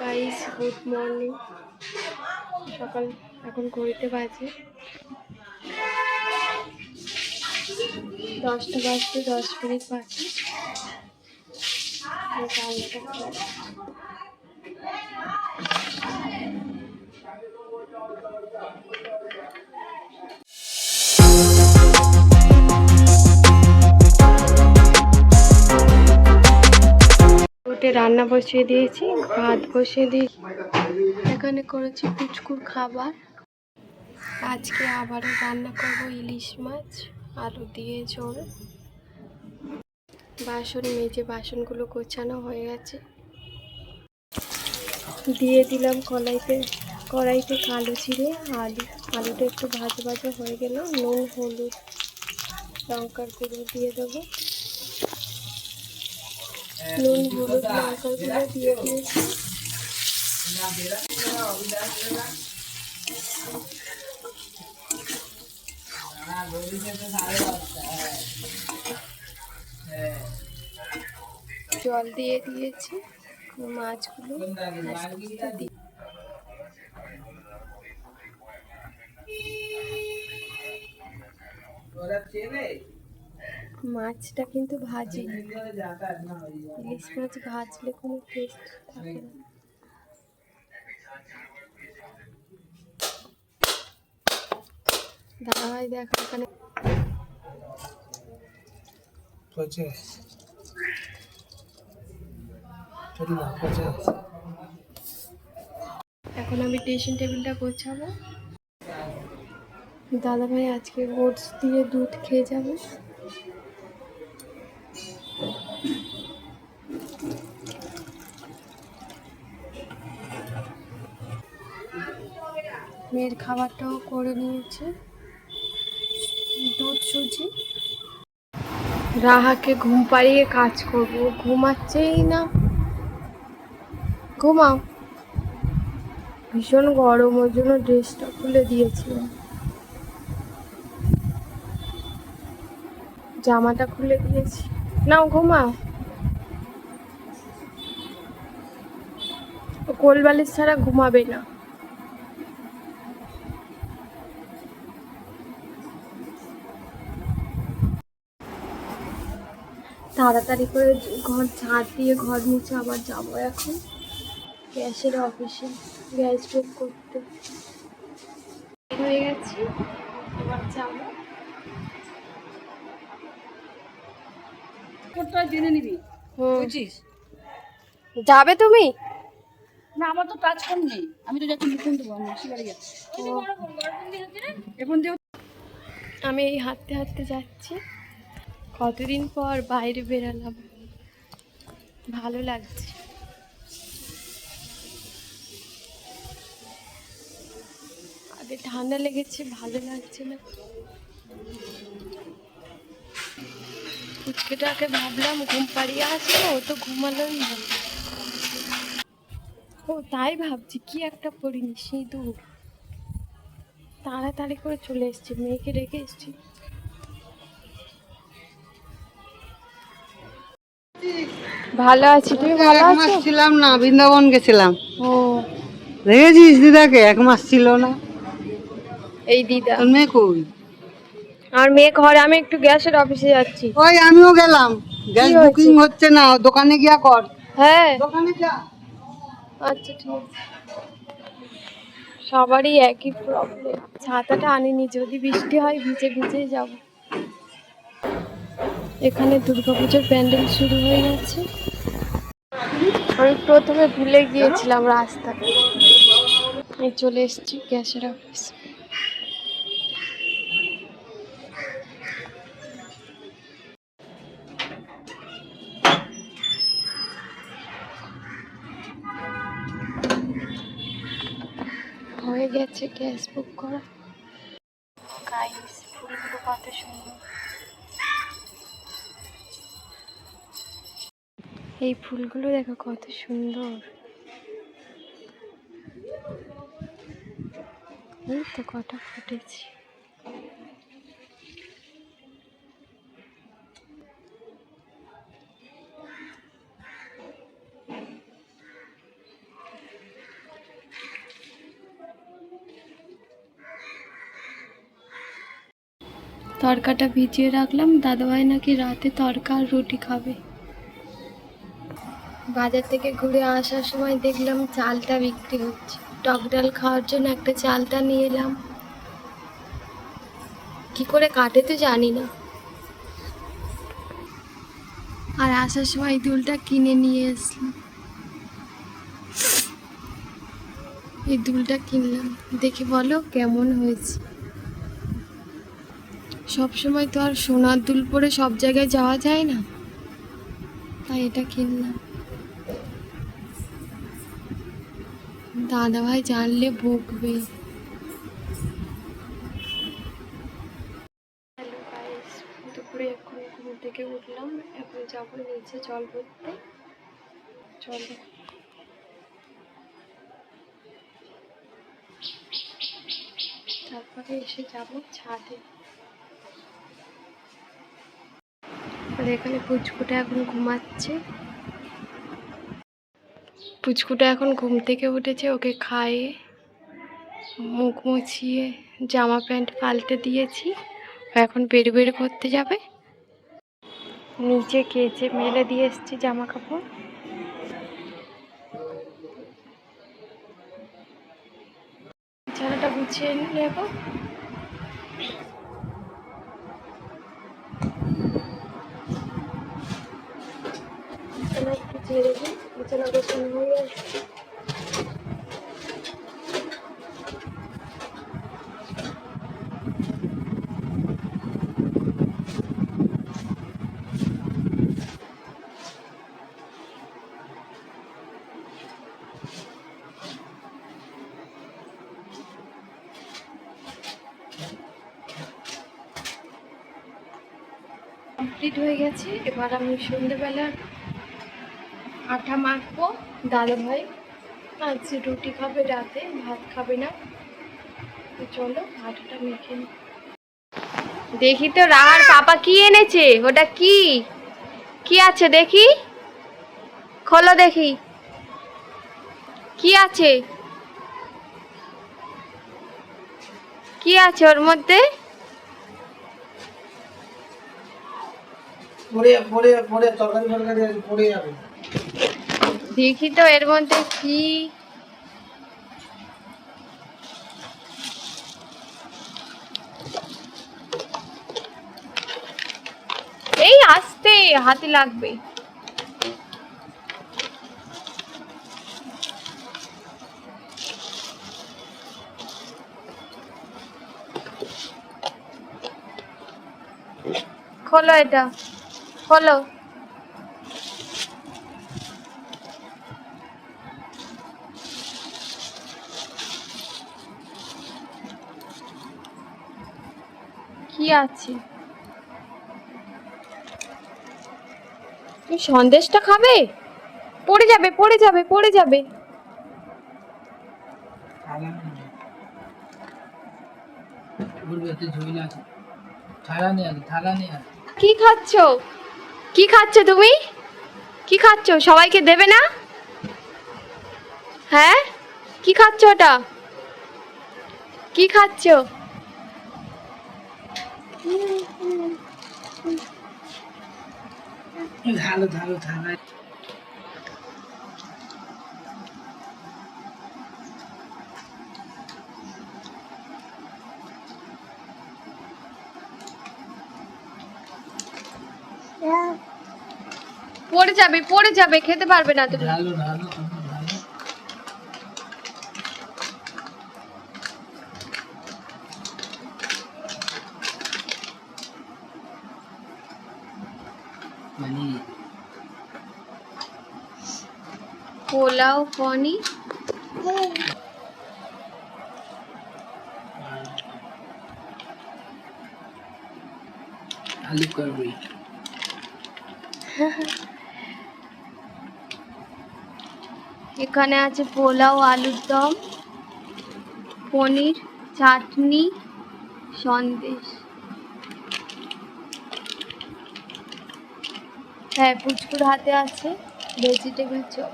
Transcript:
Guys, good morning. সকাল এখন ঘড়িতে বাজে 10টা বাজতে 10 মিনিট বাকি। ওটে রান্না বসিয়ে দিয়েছি, ভাত বসিয়ে দিয়েছি। এখানে করেছি পুচকুর খাবার। আজকে আবারও রান্না করব ইলিশ মাছ আলু দিয়ে ঝোল। বাসন মেজে বাসনগুলো গোছানো হয়ে গেছে। দিয়ে দিলাম কড়াইতে কালো জিরে, আলুটা একটু ভাজা ভাজা হয়ে গেলে নুন, হলুদ, লঙ্কার গুঁড়ো দিয়ে দেবো। নুন, হলুদ, লঙ্কার গুঁড়ো দিয়ে দিয়েছি। জল দিয়ে দিয়েছি। মাছগুলো মাছটা কিন্তু ভাজি, ইলিশ মাছ ভাজলে কোনো টেস্ট থাকে না। দাঁড়াই দেখ এখানে এখন আমি ড্রেসিং টেবিলটা গোছাবো। দাদাভাই আজকে ওটস দিয়ে দুধ খেয়ে যাবে। মেয়ের খাবারটাও করে নিয়েছে, দুধ সুজি। রাহাকে ঘুম পাড়িয়ে কাজ করবো, ঘুমাচ্ছেই না। ঘুমাও। ভীষণ গরম, ওর জন্য ড্রেসটা খুলে দিয়েছিলাম, জামাটা খুলে দিয়েছি। নাও ঘুমাও। ও কোল বালিশ ছাড়া ঘুমাবে না। তাড়াতাড়ি করে ঘর ঝাড় দিয়ে ঘর মুছে আবার যাবো এখন গ্যাসের অফিসে, গ্যাস বুক করতে। হয়ে গেছি, এবার যাবো। জেনে নিবি, বুঝছিস? যাবে তুমি? না, আমার তো টাচ ফোন নেই, আমি তো যাচ্ছি মুকুন্দ মাসি বাড়ি যাচ্ছি। আমি এই হাঁটতে হাঁটতে যাচ্ছি। কতদিন পর বাইরে বেরালাম, ভালো লাগছে। আগে ঠান্ডা লেগেছে, ভালো লাগছে না। ফুচকেটাকে ভাবলাম ঘুম পাড়িয়ে আসবো, ও তো ঘুমালোই না। ও তাই ভাবছি কি একটা পরিনি, সিঁদুর। তাড়াতাড়ি করে চলে এসছি, মেয়েকে রেখে এসছি। ভালো আছি, তুমি ভালো আছো? ছিলাম না, বৃন্দাবন গেছিলাম। ও দেখেছিস দিদাকে? 1 মাস ছিল না। এই দিদা, তোর মেয়ে কই? আর মেয়ে ঘরে, আমি একটু গ্যাসের অফিসে যাচ্ছি। ওই আমিও গেলাম, গ্যাস হয়েছে? বুকিং হচ্ছে না, দোকানে গিয়া কর। হ্যাঁ দোকানে যা। আচ্ছা ঠিক আছে। সবারই একই প্রবলেম। ছাতাটা আনিনি, যদি বৃষ্টি হয় ভিজে ভিজেই যাব। এখানে দুর্গাপুজোর প্যান্ডেল শুরু হয়ে গেছে। আমি প্রথমে ভুলে গিয়েছিলাম রাস্তায়। আমি চলে এসেছি গ্যাসের অফিস। হয়ে গেছে গ্যাস বুক করা। গাইস, ফুলগুলো কত সুন্দর। এই ফুলগুলো দেখো কত সুন্দর। এই তো কটা ফুটেছে। তরকাটা ভিজিয়ে রাখলাম, দাদাভাই নাকি রাতে তরকা আর রুটি খাবে। বাজার থেকে ঘুরে আসার সময় দেখলাম চালটা বিক্রি হচ্ছে, টক ডাল খাওয়ার জন্য একটা চালটা নিয়ে এলাম। কি করে কাটে তো জানি না। আর আসার সময় এই দুলটা কিনে নিয়ে এসলাম, এই দুলটা কিনলাম। দেখি বলো কেমন হয়েছে। সব সময় তো আর সোনার দুল পরে সব জায়গায় যাওয়া যায় না, তাই এটা কিনলাম। দাদাভাই জানলে বকবে। হ্যালো গাইস, দুপুরে এখন ঘুম থেকে উঠলাম, এখন যাবো নিচে জল ভরতে। চলো, তারপরে এসে যাব ছাদে। আর এখানে পুচকুটা এখন ঘুমাচ্ছে। পুচকুটা এখন ঘুম থেকে উঠেছে, ওকে খাইয়ে মুখ মুছিয়ে জামা প্যান্ট পাল্টে দিয়েছি। এখন বের বের করতে যাবে। নিচে কেচে মেলে দিয়ে এসছি জামা কাপড়। বিছানাটা গুছিয়ে নেব। বিছানা একটু ঝেড়ে দিই, বিছানা গোছানো হয়ে আসছে। কমপ্লিট হয়ে গেছে। এবার আমি সন্ধ্যেবেলার আটা মাখবো। দাদাভাই আজ রুটি খাবে, রাতে ভাত খাবে না। তো চলো আটাটা মেখে নিই। দেখি তো রাহার পাপা কি এনেছে। ওটা কি কি আছে দেখি, খোলো দেখি কি আছে, কি আছে ওর মধ্যে। দেখি তো এর মধ্যে কি। এই আস্তে, হাতে লাগবে। খোলো এটা, খোলো। কি আছে? তুমি সন্দেশটা খাবে? পড়ে যাবে, পড়ে যাবে, পড়ে যাবে। কি খাচ্ছ? কি খাচ্ছ তুমি? কি খাচ্ছ? সবাইকে দেবে না? হ্যাঁ, কি খাচ্ছ ওটা? কি খাচ্ছ? পড়ে যাবে, পড়ে যাবে, খেতে পারবে না তুমি। পোলাও, পনির, আলু কারি। এখানে আছে পোলাও, আলুর দম, পনির, চাটনি, সন্দেশ। হ্যাঁ, পুচকুর হাতে আছে ভেজিটেবল চপ।